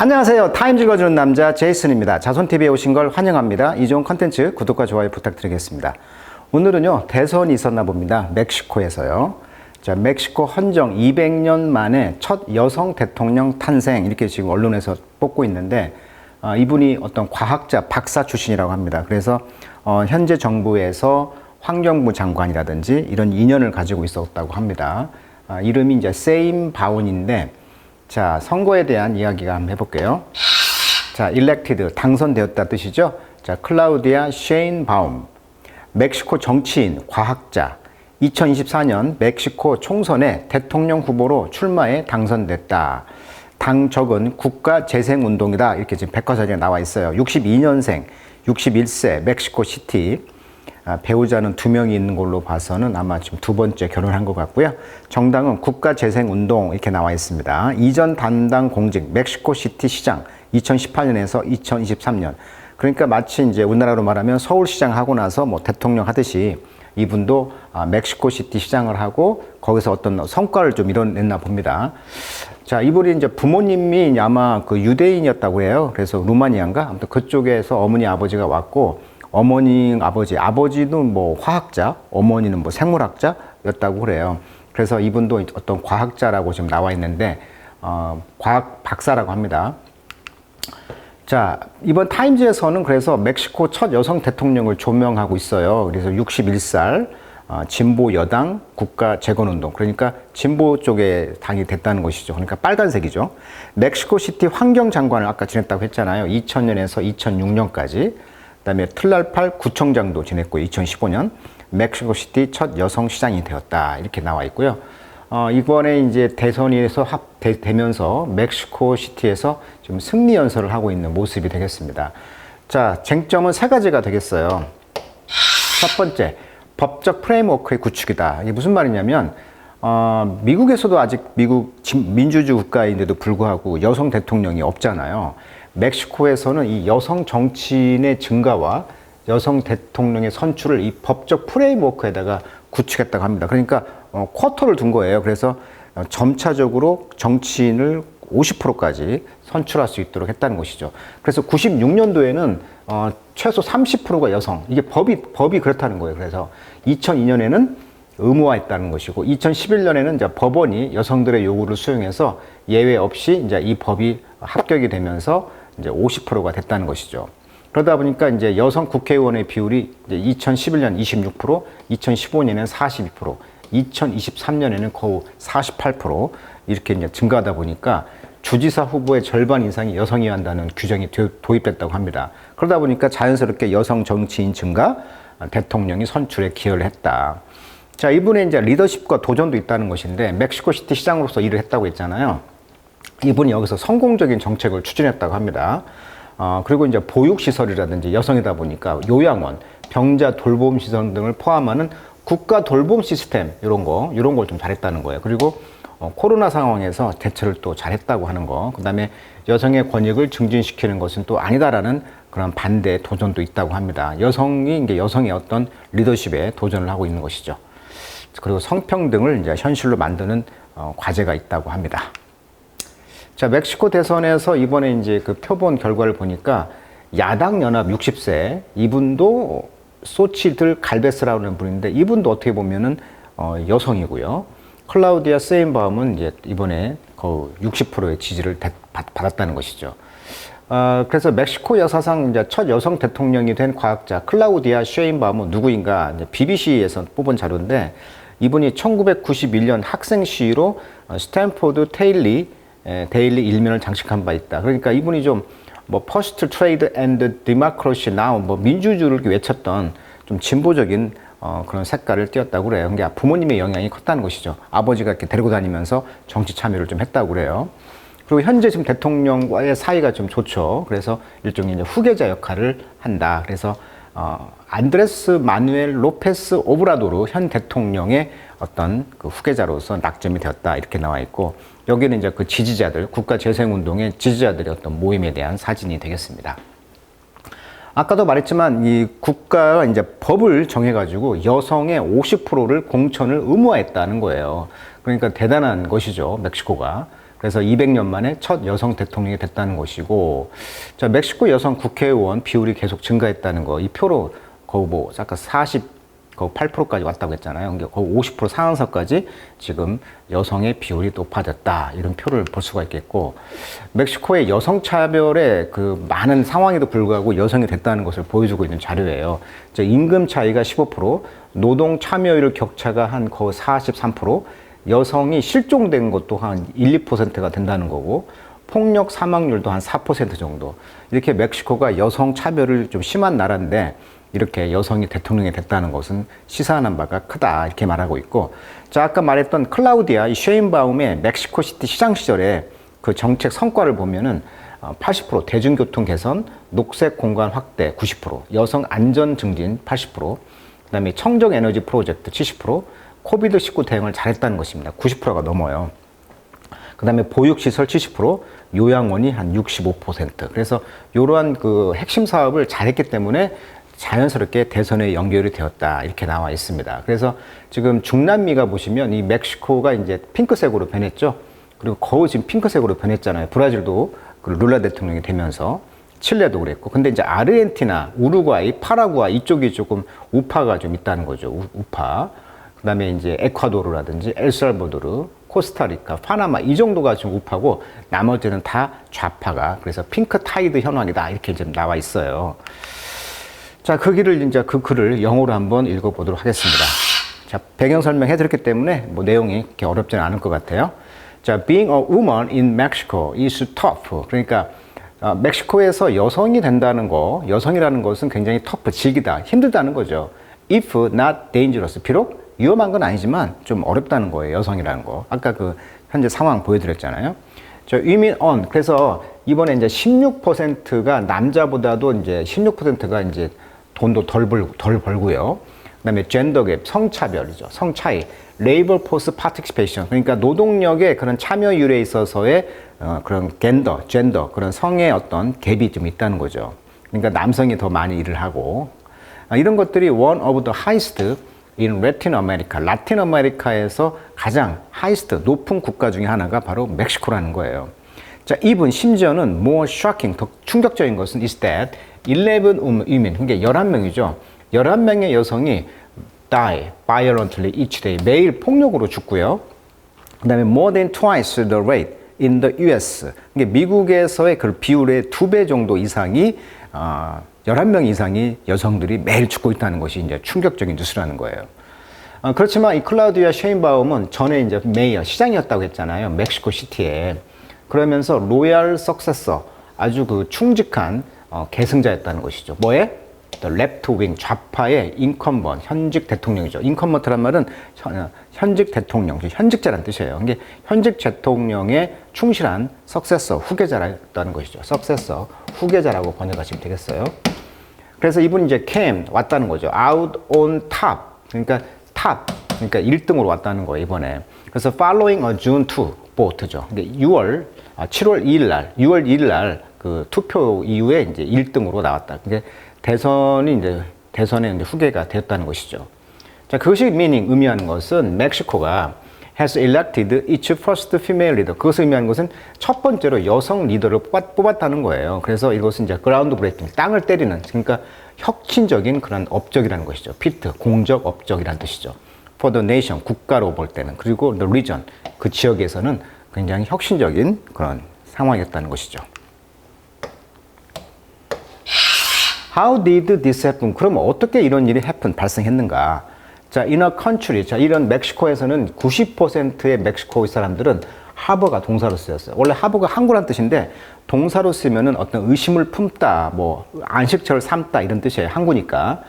안녕하세요. 타임즈 읽어주는 남자 제이슨입니다. 자손TV에 오신 걸 환영합니다. 이 좋은 컨텐츠 구독과 좋아요 부탁드리겠습니다. 오늘은요, 대선이 있었나 봅니다. 멕시코에서요. 자, 멕시코 헌정 200년 만에 첫 여성 대통령 탄생, 이렇게 지금 언론에서 뽑고 있는데, 이분이 어떤 과학자, 박사 출신이라고 합니다. 그래서 현재 정부에서 환경부 장관이라든지 이런 인연을 가지고 있었다고 합니다. 이름이 이제 세임 바운인데, 자, 선거에 대한 이야기가 한번 해볼게요. 자, elected, 당선되었다 뜻이죠. 자, 클라우디아 셰인바움, 멕시코 정치인, 과학자, 2024년 멕시코 총선에 대통령 후보로 출마해 당선됐다. 당적은 국가재생운동이다. 이렇게 지금 백과사전에 나와 있어요. 62년생, 61세, 멕시코 시티. 배우자는 2명이 있는 걸로 봐서는 아마 지금 2번째 결혼한 것 같고요. 정당은 국가재생운동 이렇게 나와 있습니다. 이전 담당 공직 멕시코시티 시장 2018년에서 2023년. 그러니까 마치 이제 우리나라로 말하면 서울시장 하고 나서 뭐 대통령 하듯이 이분도 멕시코시티 시장을 하고 거기서 어떤 성과를 좀 이뤄냈나 봅니다. 자, 이분이 이제 부모님이 아마 그 유대인이었다고 해요. 그래서 루마니아인가? 아무튼 그쪽에서 어머니 아버지가 왔고, 어머니, 아버지는 뭐 화학자, 어머니는 뭐 생물학자였다고 그래요. 그래서 이분도 어떤 과학자라고 지금 나와 있는데, 과학 박사라고 합니다. 자, 이번 타임즈에서는 그래서 멕시코 첫 여성 대통령을 조명하고 있어요. 그래서 61살, 진보 여당 국가재건운동. 그러니까 진보 쪽에 당이 됐다는 것이죠. 그러니까 빨간색이죠. 멕시코시티 환경장관을 아까 지냈다고 했잖아요. 2000년에서 2006년까지. 그다음에 틀랄팔 구청장도 지냈고 2015년 멕시코시티 첫 여성 시장이 되었다 이렇게 나와 있고요. 이번에 이제 대선에서 되면서 멕시코시티에서 지금 승리 연설을 하고 있는 모습이 되겠습니다. 자, 쟁점은 3가지가 되겠어요. 첫 번째, 법적 프레임워크의 구축이다. 이게 무슨 말이냐면 미국에서도 아직 미국 민주주의 국가인데도 불구하고 여성 대통령이 없잖아요. 멕시코에서는 이 여성 정치인의 증가와 여성 대통령의 선출을 이 법적 프레임워크에다가 구축했다고 합니다. 그러니까 쿼터를 둔 거예요. 그래서 점차적으로 정치인을 50%까지 선출할 수 있도록 했다는 것이죠. 그래서 96년도에는 최소 30%가 여성. 이게 법이 그렇다는 거예요. 그래서 2002년에는 의무화했다는 것이고, 2011년에는 이제 법원이 여성들의 요구를 수용해서 예외 없이 이제 이 법이 합격이 되면서 이제 50%가 됐다는 것이죠. 그러다 보니까 이제 여성 국회의원의 비율이 이제 2011년 26%, 2015년에는 42%, 2023년에는 거의 48% 이렇게 이제 증가하다 보니까 주지사 후보의 절반 이상이 여성이어야 한다는 규정이 도입됐다고 합니다. 그러다 보니까 자연스럽게 여성 정치인 증가, 대통령이 선출에 기여를 했다. 자, 이분의 이제 리더십과 도전도 있다는 것인데, 멕시코시티 시장으로서 일을 했다고 했잖아요. 이분이 여기서 성공적인 정책을 추진했다고 합니다. 그리고 이제 보육시설이라든지 여성이다 보니까 요양원, 병자 돌봄 시설 등을 포함하는 국가 돌봄 시스템, 이런 걸 좀 잘했다는 거예요. 그리고 코로나 상황에서 대처를 또 잘했다고 하는 거. 그 다음에 여성의 권익을 증진시키는 것은 또 아니다라는 그런 반대 도전도 있다고 합니다. 이제 여성의 어떤 리더십에 도전을 하고 있는 것이죠. 그리고 성평등을 이제 현실로 만드는 과제가 있다고 합니다. 자, 멕시코 대선에서 이번에 이제 그 표본 결과를 보니까 야당 연합 60세, 이분도 소치들 갈베스라고 하는 분인데, 이분도 어떻게 보면은 여성이고요. 클라우디아 세인바움은 이제 이번에 거의 60%의 지지를 받았다는 것이죠. 그래서 멕시코 역사상 이제 첫 여성 대통령이 된 과학자 클라우디아 셰인바움은 누구인가? 이제 BBC에서 뽑은 자료인데, 이분이 1991년 학생 시위로 스탠포드 데일리 일면을 장식한 바 있다. 그러니까 이분이 좀 뭐 퍼스트 트레이드 앤드 디모크라시 나우 뭐 민주주의를 외쳤던 좀 진보적인 그런 색깔을 띄었다고 그래요. 그러니까 부모님의 영향이 컸다는 것이죠. 아버지가 이렇게 데리고 다니면서 정치 참여를 좀 했다고 그래요. 그리고 현재 지금 대통령과의 사이가 좀 좋죠. 그래서 일종의 이제 후계자 역할을 한다. 그래서 안드레스 마누엘 로페스 오브라도르 현 대통령의 어떤 그 후계자로서 낙점이 되었다. 이렇게 나와 있고, 여기는 이제 그 지지자들, 국가재생운동의 지지자들의 어떤 모임에 대한 사진이 되겠습니다. 아까도 말했지만 이 국가가 이제 법을 정해가지고 여성의 50%를 공천을 의무화했다는 거예요. 그러니까 대단한 것이죠, 멕시코가. 그래서 200년 만에 첫 여성 대통령이 됐다는 것이고, 자, 멕시코 여성 국회의원 비율이 계속 증가했다는 거, 이 표로 거의 뭐 아까 8%까지 왔다고 했잖아요. 거의 50% 상한선까지 지금 여성의 비율이 높아졌다. 이런 표를 볼 수가 있겠고, 멕시코의 여성 차별의 그 많은 상황에도 불구하고 여성이 됐다는 것을 보여주고 있는 자료예요. 임금 차이가 15%, 노동 참여율 격차가 한 거의 43%, 여성이 실종된 것도 한 1, 2%가 된다는 거고, 폭력 사망률도 한 4% 정도. 이렇게 멕시코가 여성 차별을 좀 심한 나라인데, 이렇게 여성이 대통령이 됐다는 것은 시사하는 바가 크다, 이렇게 말하고 있고, 자, 아까 말했던 클라우디아 이 쉐인바움의 멕시코시티 시장 시절에 그 정책 성과를 보면은 80% 대중교통 개선, 녹색 공간 확대 90%, 여성 안전 증진 80%, 그다음에 청정 에너지 프로젝트 70%, 코비드19 대응을 잘했다는 것입니다. 90%가 넘어요. 그다음에 보육시설 70%, 요양원이 한 65%. 그래서 이러한 그 핵심 사업을 잘했기 때문에 자연스럽게 대선에 연결이 되었다, 이렇게 나와 있습니다. 그래서 지금 중남미가 보시면 이 멕시코가 이제 핑크색으로 변했죠. 그리고 거의 지금 핑크색으로 변했잖아요. 브라질도 그 룰라 대통령이 되면서, 칠레도 그랬고. 근데 이제 아르헨티나, 우루과이, 파라과이 이쪽이 조금 우파가 좀 있다는 거죠. 우파. 그다음에 이제 에콰도르라든지 엘살바도르, 코스타리카, 파나마 이 정도가 좀 우파고 나머지는 다 좌파가. 그래서 핑크 타이드 현황이다, 이렇게 지금 나와 있어요. 자, 그 글을 영어로 한번 읽어보도록 하겠습니다. 자, 배경 설명해 드렸기 때문에 뭐 내용이 이렇게 어렵지는 않을 것 같아요. 자, being a woman in Mexico is tough. 그러니까 멕시코에서 여성이 된다는 거, 여성이라는 것은 굉장히 터프, 질기다, 힘들다는 거죠. If not dangerous. 비록 위험한 건 아니지만 좀 어렵다는 거예요, 여성이라는 거. 아까 그 현재 상황 보여드렸잖아요. 저 women on. 그래서 이번에 이제 16%가 남자보다도 이제 16%가 이제 돈도 덜 벌고요. 그다음에 젠더 갭, 성차별이죠. 성차이, 레이버 포스 파티시페이션. 그러니까 노동력의 그런 참여율에 있어서의 그런 젠더, 그런 성의 어떤 갭이 좀 있다는 거죠. 그러니까 남성이 더 많이 일을 하고, 이런 것들이 one of the highest in Latin America. 라틴 아메리카에서 가장 하이스트, 높은 국가 중에 하나가 바로 멕시코라는 거예요. 자, 이분 심지어는 more shocking, 더 충격적인 것은 is that 11 women, 그러니까 11명이죠. 11명의 여성이 die violently each day, 매일 폭력으로 죽고요. 그 다음에 more than twice the rate in the US. 그러니까 미국에서의 그 비율의 2배 정도 이상이 11명 이상이 여성들이 매일 죽고 있다는 것이 이제 충격적인 뉴스라는 거예요. 그렇지만 이 클라우디아 쉐인바움은 전에 이제 메이어, 시장이었다고 했잖아요. 멕시코 시티에. 그러면서 로얄 석세서, 아주 그 충직한 계승자였다는 것이죠. 뭐에? The left wing, 좌파의 인컴번, 현직 대통령이죠. 인컴번트란 말은 현직 대통령, 현직자란 뜻이에요. 이게 현직 대통령의 충실한 석세서, 후계자라는 것이죠. 석세서, 후계자라고 번역하시면 되겠어요. 그래서 이분이 이제 came, 왔다는 거죠. out on top, 그러니까 top, 그러니까 1등으로 왔다는 거예요, 이번에. 그래서 following a June 2 vote죠. 그러니까 7월 2일 날, 6월 2일 날 그 투표 이후에 이제 1등으로 나왔다. 그게 대선에 이제 후계가 되었다는 것이죠. 자, 그것이 의미하는 것은 멕시코가 has elected its first female leader. 그것을 의미하는 것은 첫 번째로 여성 리더를 뽑았다는 거예요. 그래서 이것은 이제 그라운드 브레이킹, 땅을 때리는, 그러니까 혁신적인 그런 업적이라는 것이죠. 피트, 공적 업적이라는 뜻이죠. For the nation, 국가로 볼 때는. 그리고 the region, 그 지역에서는 굉장히 혁신적인 그런 상황이었다는 것이죠. How did this happen? 그럼 어떻게 이런 일이 발생했는가? 자, in a country, 자, 이런 멕시코에서는 90%의 멕시코 사람들은 하버가 동사로 쓰였어요. 원래 하버가 한국어란 뜻인데 동사로 쓰면은 어떤 의심을 품다, 뭐 안식처를 삼다 이런 뜻이에요. 항구니까.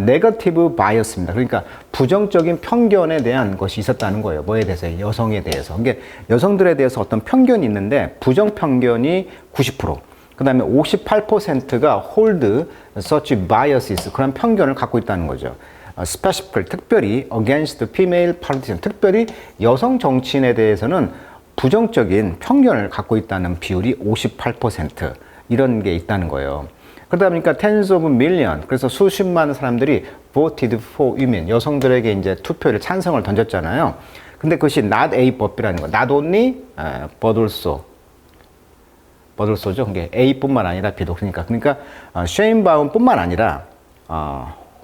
네거티브 바이어스입니다. 그러니까 부정적인 편견에 대한 것이 있었다는 거예요. 뭐에 대해서? 여성에 대해서. 그러니까 여성들에 대해서 어떤 편견이 있는데 부정 편견이 90%. 그 다음에 58%가 hold such biases, 그런 편견을 갖고 있다는 거죠. specifically, 특별히 against female politicians, 특별히 여성 정치인에 대해서는 부정적인 편견을 갖고 있다는 비율이 58%, 이런 게 있다는 거예요. 그러다 보니까 tens of million, 그래서 수십만 사람들이 voted for women, 여성들에게 이제 투표를 찬성을 던졌잖아요. 근데 그것이 not a but이라는 거. not only, but also죠. 그게 A뿐만 아니라 B도 그러니까 쉐인바움뿐만 아니라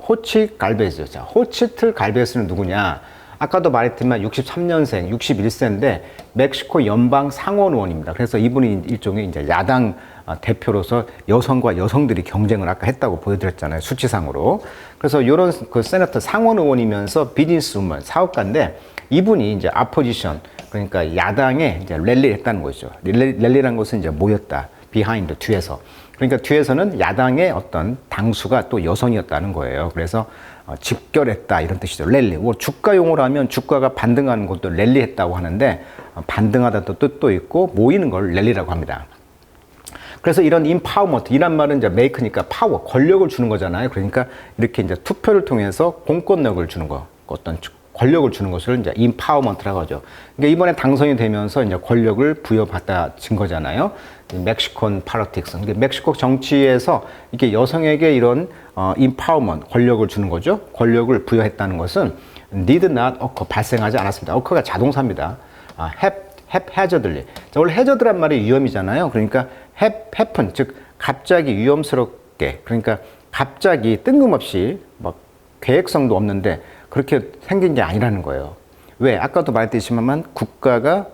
호치트 갈베스. 자, 호치트 갈베스는 누구냐? 아까도 말했지만 63년생, 61세인데 멕시코 연방 상원 의원입니다. 그래서 이분이 일종의 이제 야당 대표로서 여성과 여성들이 경쟁을 아까 했다고 보여드렸잖아요. 수치상으로. 그래서 이런 그 세네터 상원 의원이면서 비즈니스우먼 사업가인데 이분이 이제 아포지션 그러니까 야당에 이제 랠리를 했다는 거죠. 랠리라는 것은 이제 모였다. 비하인드 뒤에서. 그러니까 뒤에서는 야당의 어떤 당수가 또 여성이었다는 거예요. 그래서 집결했다 이런 뜻이죠. 랠리. 뭐 주가 용어로 하면 주가가 반등하는 것도 랠리했다고 하는데 반등하다도 뜻도 있고 모이는 걸 랠리라고 합니다. 그래서 이런 임파워먼트 이란 말은 이제 메이크니까 파워 권력을 주는 거잖아요. 그러니까 이렇게 이제 투표를 통해서 공권력을 주는 거, 어떤 권력을 주는 것을 이제 임파워먼트라고 하죠. 그러니까 이번에 당선이 되면서 이제 권력을 부여받아진 거잖아요. 멕시콘 팔로틱스. 그러니까 멕시코 정치에서 이렇게 여성에게 이런 임파워먼트 권력을 주는 거죠. 권력을 부여했다는 것은 did not occur 발생하지 않았습니다. occur가 자동사입니다. haphazardly. 원래 hazard란 말이 위험이잖아요. 그러니까 happen 즉 갑자기 위험스럽게 그러니까 갑자기 뜬금없이 막 계획성도 없는데 그렇게 생긴 게 아니라는 거예요. 왜? 아까도 말했듯이만 국가가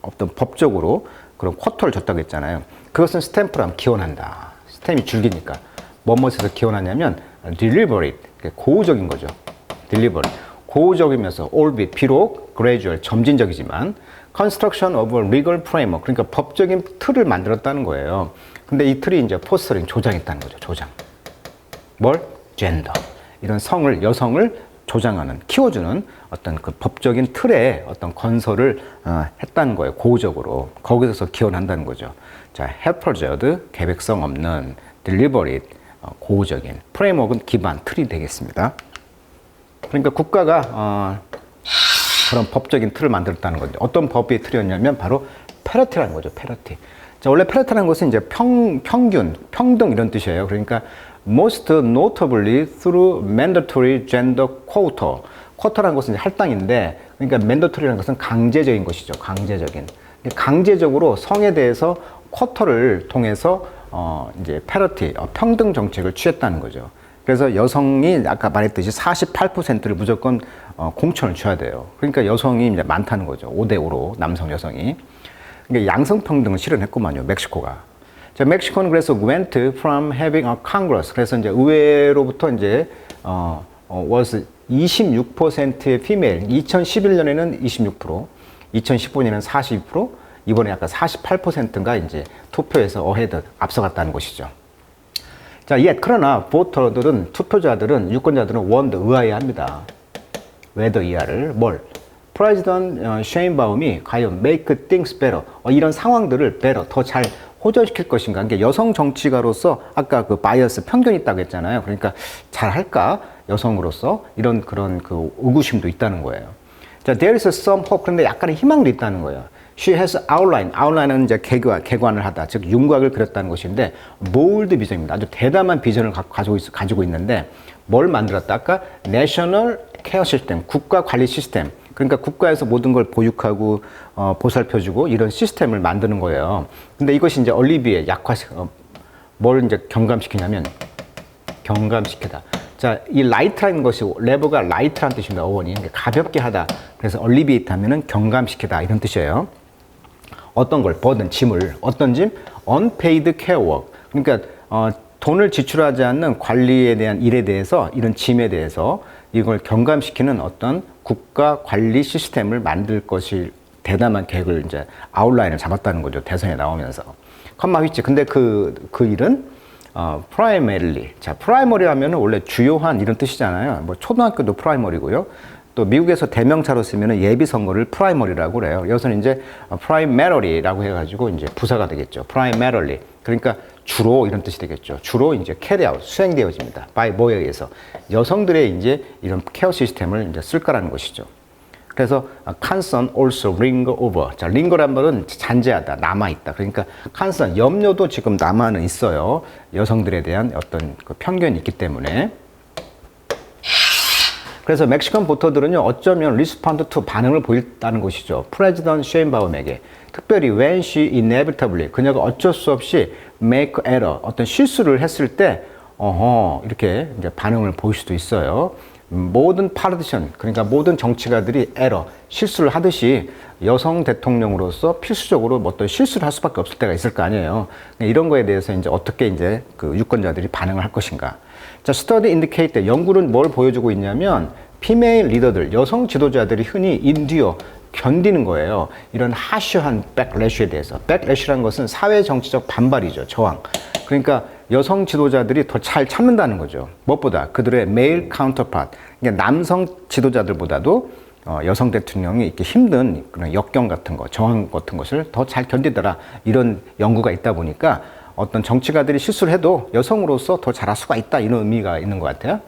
어떤 법적으로 그런 쿼터를 줬다고 했잖아요. 그것은 스탬프라면 기원한다. 스탬이 줄기니까. 뭐뭐에서 기원하냐면 deliberate, 고의적인 거죠. deliberate. 고의적이면서 albeit, 비록 gradual, 점진적이지만 construction of a legal framework, 그러니까 법적인 틀을 만들었다는 거예요. 근데 이 틀이 이제 포스터링, 조장했다는 거죠. 조장. 뭘? 젠더. 이런 성을, 여성을 조장하는, 키워주는 어떤 그 법적인 틀에 어떤 건설을 했다는 거예요. 고의적으로. 거기서 기원한다는 거죠. 자, haphazard, 계획성 없는, deliberate, 고의적인, 프레임워크는 기반, 틀이 되겠습니다. 그러니까 국가가 그런 법적인 틀을 만들었다는 거죠. 어떤 법의 틀이었냐면 바로 페러티라는 거죠. 페러티. 자, 원래 페러티라는 것은 이제 평균, 평등 이런 뜻이에요. 그러니까 most notably through mandatory gender quota. 쿼터라는 것은 이제 할당인데, 그러니까 mandatory라는 것은 강제적인 것이죠. 강제적인. 강제적으로 성에 대해서 쿼터를 통해서 이제 페러티, 평등 정책을 취했다는 거죠. 그래서 여성이 아까 말했듯이 48%를 무조건 공천을 줘야 돼요. 그러니까 여성이 이제 많다는 거죠. 5대5로 남성, 여성이. 그러니까 양성평등을 실현했구만요. 멕시코가. 자, 멕시코는 그래서 went from having a Congress. 그래서 이제 의회로부터 이제 was 26%의 female. 2011년에는 26%, 2015년에는 42%, 이번에 약간 48%인가 이제 투표에서 ahead 앞서갔다는 것이죠. 자, 그러나 보터들은 투표자들은 유권자들은 won't 의아해합니다. whether 이하를 뭘? 프레지던트 쉐인바움이 과연 make things better 이런 상황들을 better 더 잘 호전시킬 것인가? 그러니까 여성 정치가로서 아까 그 바이어스 편견이 있다고 했잖아요. 그러니까 잘 할까? 여성으로서 이런 그런 그 의구심도 있다는 거예요. 자, there is some hope. 그런데 약간의 희망도 있다는 거예요. She has outline은 이제 개관을 하다, 즉 윤곽을 그렸다는 것인데 bold 비전입니다. 아주 대담한 비전을 가지고 있는데 뭘 만들었다? 아까 National Care System, 국가 관리 시스템. 그러니까 국가에서 모든 걸 보육하고 보살펴주고 이런 시스템을 만드는 거예요. 근데 이것이 이제 얼리비에 뭘 이제 경감시키냐면 경감시키다. 자, 이 라이트라는 것이 레버가 라이트라는 뜻입니다. 어원이 가볍게 하다. 그래서 얼리비에이트 하면은 경감시키다 이런 뜻이에요. 어떤 걸 버든 짐을 어떤 짐? unpaid care work. 그러니까 돈을 지출하지 않는 관리에 대한 일에 대해서 이런 짐에 대해서 이걸 경감시키는 어떤 국가 관리 시스템을 만들 것이 대담한 계획을 이제 아웃라인을 잡았다는 거죠. 대선에 나오면서. 컴마 휘치. 근데 그 일은 primarily. 자, primary 하면은 원래 주요한 이런 뜻이잖아요. 뭐 초등학교도 primary고요. 또 미국에서 대명사로 쓰면은 예비 선거를 primary라고 그래요. 여기서는 이제 primary라고 해가지고 이제 부사가 되겠죠. primarily. 그러니까 주로 이런 뜻이 되겠죠. 주로 이제 carry out, 수행되어집니다. by 뭐에 의해서 여성들의 이제 이런 케어 시스템을 이제 쓸 거라는 것이죠. 그래서 concern also linger over. 자, linger란 말은 잔재하다, 남아있다. 그러니까 concern, 염려도 지금 남아는 있어요. 여성들에 대한 어떤 그 편견이 있기 때문에. 그래서 멕시칸 보터들은요, 어쩌면 리스폰드 투 반응을 보였다는 것이죠. 프레지던트 셰인바움에게. 특별히 when she inevitably, 그녀가 어쩔 수 없이 make error, 어떤 실수를 했을 때, 이렇게 이제 반응을 보일 수도 있어요. 모든 파르티션, 그러니까 모든 정치가들이 에러, 실수를 하듯이 여성 대통령으로서 필수적으로 뭐 어떤 실수를 할 수밖에 없을 때가 있을 거 아니에요. 이런 거에 대해서 이제 어떻게 이제 그 유권자들이 반응을 할 것인가. 자, study indicate, 연구는 뭘 보여주고 있냐면, female 리더들, 여성 지도자들이 흔히 endure, 견디는 거예요. 이런 하쉬한 백래쉬에 대해서. 백래쉬라는 것은 사회 정치적 반발이죠. 저항. 그러니까 여성 지도자들이 더 잘 참는다는 거죠. 무엇보다 그들의 male counterpart, 그러니까 남성 지도자들보다도 여성 대통령이 이렇게 힘든 그런 역경 같은 거, 저항 같은 것을 더 잘 견디더라. 이런 연구가 있다 보니까 어떤 정치가들이 실수를 해도 여성으로서 더 잘할 수가 있다. 이런 의미가 있는 것 같아요.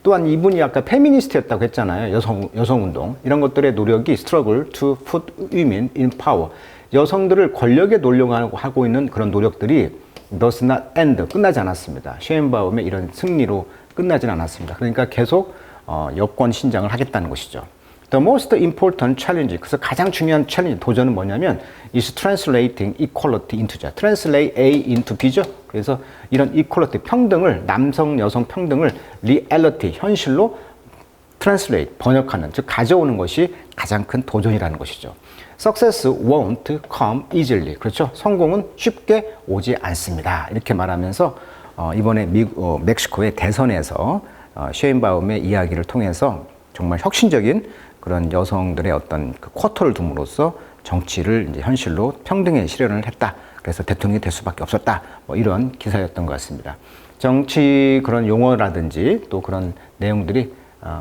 또한 이분이 아까 페미니스트였다고 했잖아요. 여성운동. 이런 것들의 노력이 struggle to put women in power. 여성들을 권력에 놓으려고 하고 있는 그런 노력들이 does not end. 끝나지 않았습니다. 셰인바움의 이런 승리로 끝나진 않았습니다. 그러니까 계속 여권 신장을 하겠다는 것이죠. The most important challenge, 그래서 가장 중요한 챌린지, 도전은 뭐냐면 is translating equality into, translate A into B죠. 그래서 이런 equality, 평등을, 남성, 여성 평등을 reality, 현실로 translate, 번역하는, 즉 가져오는 것이 가장 큰 도전이라는 것이죠. Success won't come easily. 그렇죠? 성공은 쉽게 오지 않습니다. 이렇게 말하면서 이번에 멕시코의 대선에서 셰인바움의 이야기를 통해서 정말 혁신적인 그런 여성들의 어떤 그 쿼터를 둠으로써 정치를 이제 현실로 평등에 실현을 했다. 그래서 대통령이 될 수밖에 없었다. 뭐 이런 기사였던 것 같습니다. 정치 그런 용어라든지 또 그런 내용들이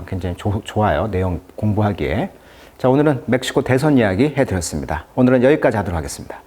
굉장히 좋아요. 내용 공부하기에. 자, 오늘은 멕시코 대선 이야기 해드렸습니다. 오늘은 여기까지 하도록 하겠습니다.